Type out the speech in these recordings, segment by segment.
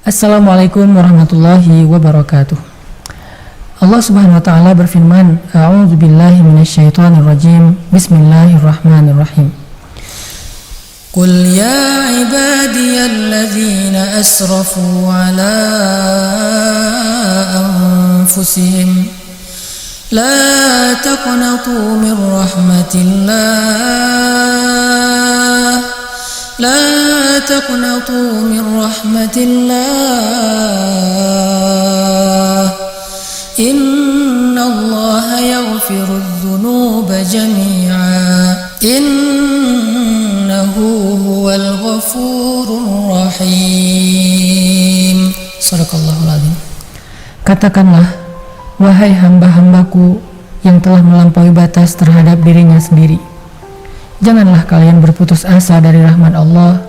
Assalamualaikum warahmatullahi wabarakatuh. Allah Subhanahu wa taala berfirman, A'udzubillahi minasyaitonirrajim. Bismillahirrahmanirrahim. Qul ya ibadiyalladzina asrafu ala anfusihim la taqnatu min rahmatillah. لا تقنطوا من رحمة الله إن الله يغفر الذنوب جميعا إنه هو الغفور الرحيم. Sadaqallahul Azim. Katakanlah, wahai hamba-hambaku yang telah melampaui batas terhadap dirinya sendiri, janganlah kalian berputus asa dari rahmat Allah.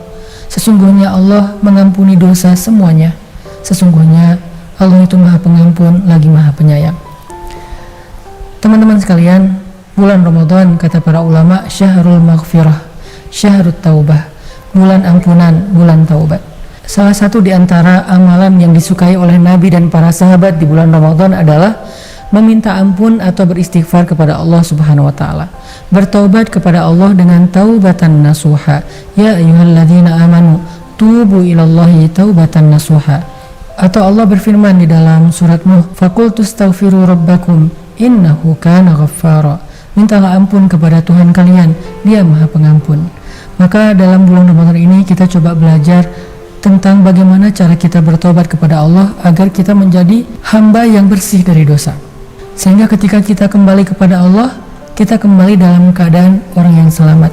Sesungguhnya Allah mengampuni dosa semuanya. Sesungguhnya Allah itu Maha Pengampun lagi Maha Penyayang. Teman-teman sekalian, bulan Ramadan kata para ulama syahrul maghfirah, syahrut taubah, bulan ampunan, bulan taubat. Salah satu di antara amalan yang disukai oleh Nabi dan para sahabat di bulan Ramadan adalah meminta ampun atau beristighfar kepada Allah Subhanahu wa taala. Bertaubat kepada Allah dengan taubatan nasuha. Ya ayyuhalladzina amanu tubu ilallahi taubatan nasuha. Atau Allah berfirman di dalam surat Nuh, faqul tastaghfiru rabbakum innahu kana ghaffara. Mintalah ampun kepada Tuhan kalian, Dia Maha Pengampun. Maka dalam bulan Ramadan ini kita coba belajar tentang bagaimana cara kita bertobat kepada Allah agar kita menjadi hamba yang bersih dari dosa. Sehingga ketika kita kembali kepada Allah, kita kembali dalam keadaan orang yang selamat.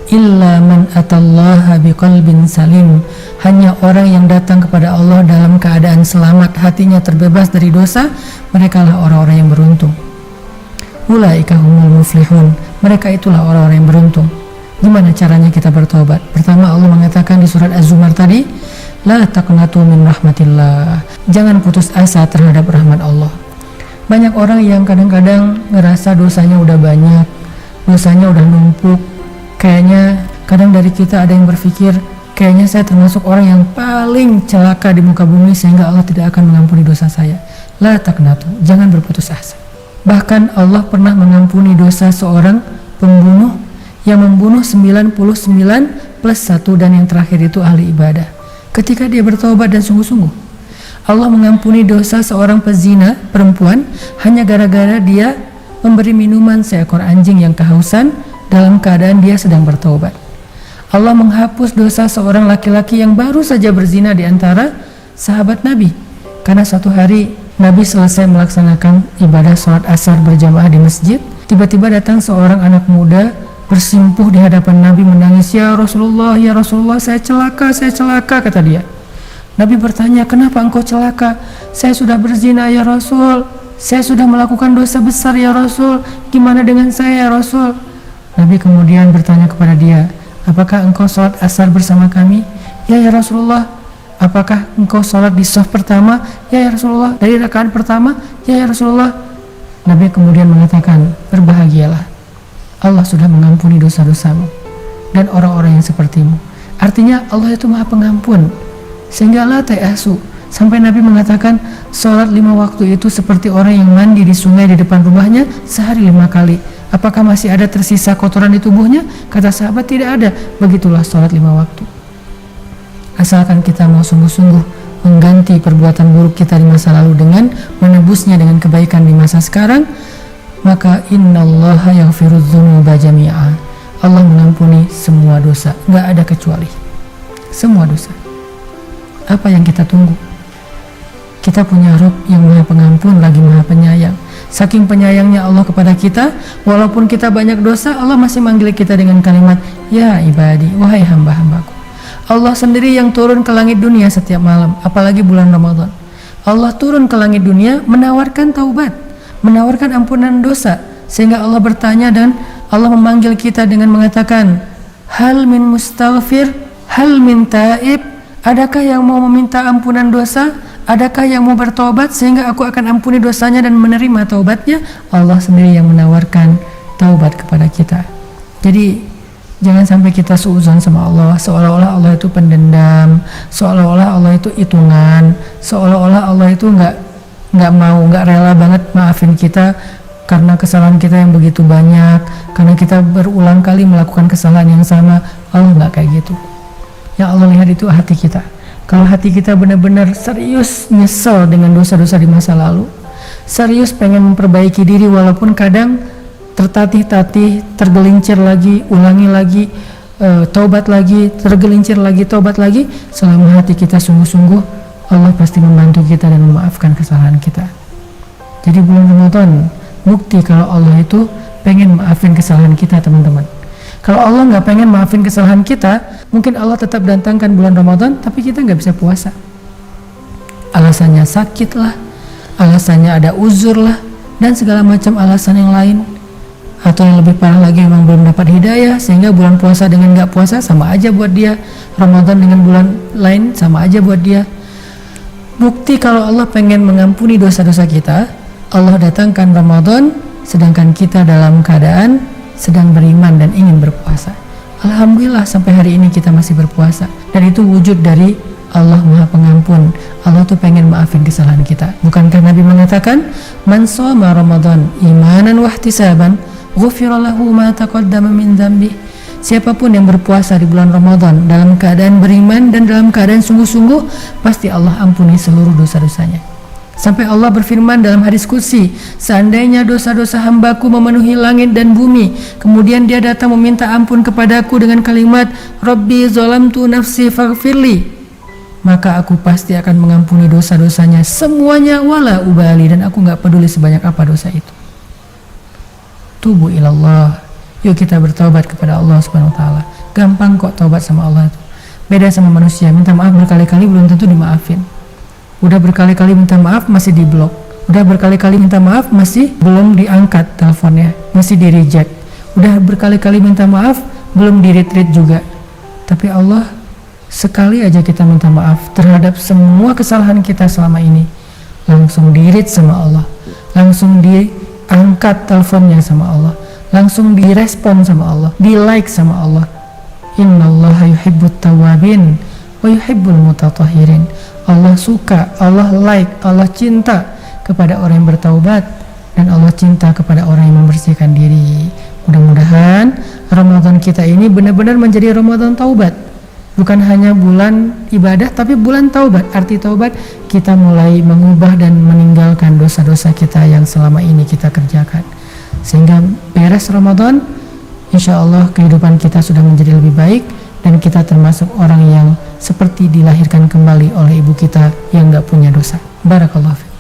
Illa man atallaha biqalbin salim. Hanya orang yang datang kepada Allah dalam keadaan selamat, hatinya terbebas dari dosa, merekalah orang-orang yang beruntung. Ulaika humul muflihun. Mereka itulah orang-orang yang beruntung. Gimana caranya kita bertobat? Pertama, Allah mengatakan di surat Az-Zumar tadi, la taqnatu min rahmatillah. Jangan putus asa terhadap rahmat Allah. Banyak orang yang kadang-kadang ngerasa dosanya udah banyak, dosanya udah numpuk. Kayaknya kadang dari kita ada yang berpikir, kayaknya saya termasuk orang yang paling celaka di muka bumi sehingga Allah tidak akan mengampuni dosa saya. La taqnatu, jangan berputus asa. Bahkan Allah pernah mengampuni dosa seorang pembunuh yang membunuh 99 plus 1 dan yang terakhir itu ahli ibadah. Ketika dia bertobat dan sungguh-sungguh, Allah mengampuni dosa seorang pezina perempuan hanya gara-gara dia memberi minuman seekor anjing yang kehausan dalam keadaan dia sedang bertobat. Allah menghapus dosa seorang laki-laki yang baru saja berzina di antara sahabat Nabi. Karena suatu hari Nabi selesai melaksanakan ibadah sholat asar berjamaah di masjid, tiba-tiba datang seorang anak muda bersimpuh di hadapan Nabi menangis, ya Rasulullah, saya celaka, kata dia. Nabi bertanya, kenapa engkau celaka? Saya sudah berzina ya Rasul, saya sudah melakukan dosa besar ya Rasul, gimana dengan saya ya Rasul? Nabi kemudian bertanya kepada dia, apakah engkau sholat asar bersama kami? Ya Rasulullah. Apakah engkau sholat di shaf pertama? Ya Rasulullah. Dari rakaat pertama? Ya Rasulullah. Nabi kemudian mengatakan, berbahagialah, Allah sudah mengampuni dosa-dosamu dan orang-orang yang sepertimu. Artinya Allah itu Maha Pengampun. Sehingga la ta'asu, sampai Nabi mengatakan sholat 5 waktu itu seperti orang yang mandi di sungai di depan rumahnya sehari 5 kali. Apakah masih ada tersisa kotoran di tubuhnya? Kata sahabat, tidak ada. Begitulah sholat 5 waktu. Asalkan kita mau sungguh-sungguh mengganti perbuatan buruk kita di masa lalu dengan menebusnya dengan kebaikan di masa sekarang, maka innallaha yaghfirudz dzunuba jami'a. Allah mengampuni semua dosa, gak ada kecuali. Semua dosa. Apa yang kita tunggu? Kita punya Rabb yang Maha Pengampun lagi Maha Penyayang. Saking penyayangnya Allah kepada kita, walaupun kita banyak dosa, Allah masih manggil kita dengan kalimat, ya ibadi, wahai hamba-hambaku. Allah sendiri yang turun ke langit dunia setiap malam, apalagi bulan Ramadan. Allah turun ke langit dunia menawarkan taubat, menawarkan ampunan dosa, sehingga Allah bertanya dan Allah memanggil kita dengan mengatakan, hal min mustaghfir, hal min taib. Adakah yang mau meminta ampunan dosa? Adakah yang mau bertobat sehingga aku akan ampuni dosanya dan menerima taubatnya? Allah sendiri yang menawarkan taubat kepada kita. Jadi Jangan sampai kita suudzon sama Allah, seolah-olah Allah itu pendendam, seolah-olah Allah itu hitungan, seolah-olah Allah itu nggak rela banget maafin kita karena kesalahan kita yang begitu banyak, karena kita berulang kali melakukan kesalahan yang sama. Allah nggak kayak gitu. Yang Allah lihat itu hati kita. Kalau hati kita benar-benar serius nyesel dengan dosa-dosa di masa lalu, serius pengen memperbaiki diri walaupun kadang tertatih-tatih, tergelincir lagi, ulangi lagi, taubat lagi, tergelincir lagi, taubat lagi. Selama hati kita sungguh-sungguh, Allah pasti membantu kita dan memaafkan kesalahan kita. Jadi bulan Ramadan bukti kalau Allah itu pengen maafin kesalahan kita, teman-teman. Kalau Allah nggak pengen maafin kesalahan kita, mungkin Allah tetap datangkan bulan Ramadan, tapi kita nggak bisa puasa. Alasannya sakit lah, alasannya ada uzur lah, dan segala macam alasan yang lain. Atau yang lebih parah lagi, memang belum dapat hidayah, sehingga bulan puasa dengan nggak puasa sama aja buat dia, Ramadan dengan bulan lain sama aja buat dia. Bukti kalau Allah pengen mengampuni dosa-dosa kita, Allah datangkan Ramadan sedangkan kita dalam keadaan sedang beriman dan ingin berpuasa. Alhamdulillah sampai hari ini kita masih berpuasa, dan itu wujud dari Allah Maha Pengampun. Allah tuh pengen maafin kesalahan kita. Bukankah Nabi mengatakan, man shoma Ramadan imanan wahtisaban ghufira lahu ma taqaddama min dzambi. Siapapun yang berpuasa di bulan Ramadan dalam keadaan beriman dan dalam keadaan sungguh-sungguh, pasti Allah ampuni seluruh dosa-dosanya. Sampai Allah berfirman dalam hadis qudsi, seandainya dosa-dosa hambaku memenuhi langit dan bumi, kemudian dia datang meminta ampun kepadaku dengan kalimat, Rabbi zalamtu nafsi faghfirli, maka aku pasti akan mengampuni dosa-dosanya semuanya wala ubali, dan aku gak peduli sebanyak apa dosa itu. Tubu ilallah, yuk kita bertaubat kepada Allah Subhanahu wa ta'ala. Gampang kok taubat sama Allah itu. Beda sama manusia, minta maaf berkali-kali belum tentu dimaafin. Udah berkali-kali minta maaf masih diblok, udah berkali-kali minta maaf masih belum diangkat teleponnya, masih di reject. Udah berkali-kali minta maaf belum di retreat juga. Tapi Allah, sekali aja kita minta maaf terhadap semua kesalahan kita selama ini, langsung di-read sama Allah, langsung diangkat teleponnya sama Allah, langsung direspon sama Allah, di like sama Allah. Innallaha yuhibbut tawwabin wa yuhibbul mutatahhirin. Allah suka, Allah like, Allah cinta kepada orang yang bertaubat, dan Allah cinta kepada orang yang membersihkan diri. Mudah-mudahan Ramadan kita ini benar-benar menjadi Ramadan taubat. Bukan hanya bulan ibadah, tapi bulan taubat. Arti taubat, kita mulai mengubah dan meninggalkan dosa-dosa kita yang selama ini kita kerjakan. Sehingga beres Ramadan, insya Allah kehidupan kita sudah menjadi lebih baik, dan kita termasuk orang yang seperti dilahirkan kembali oleh ibu kita yang gak punya dosa. Barakallahu fiik.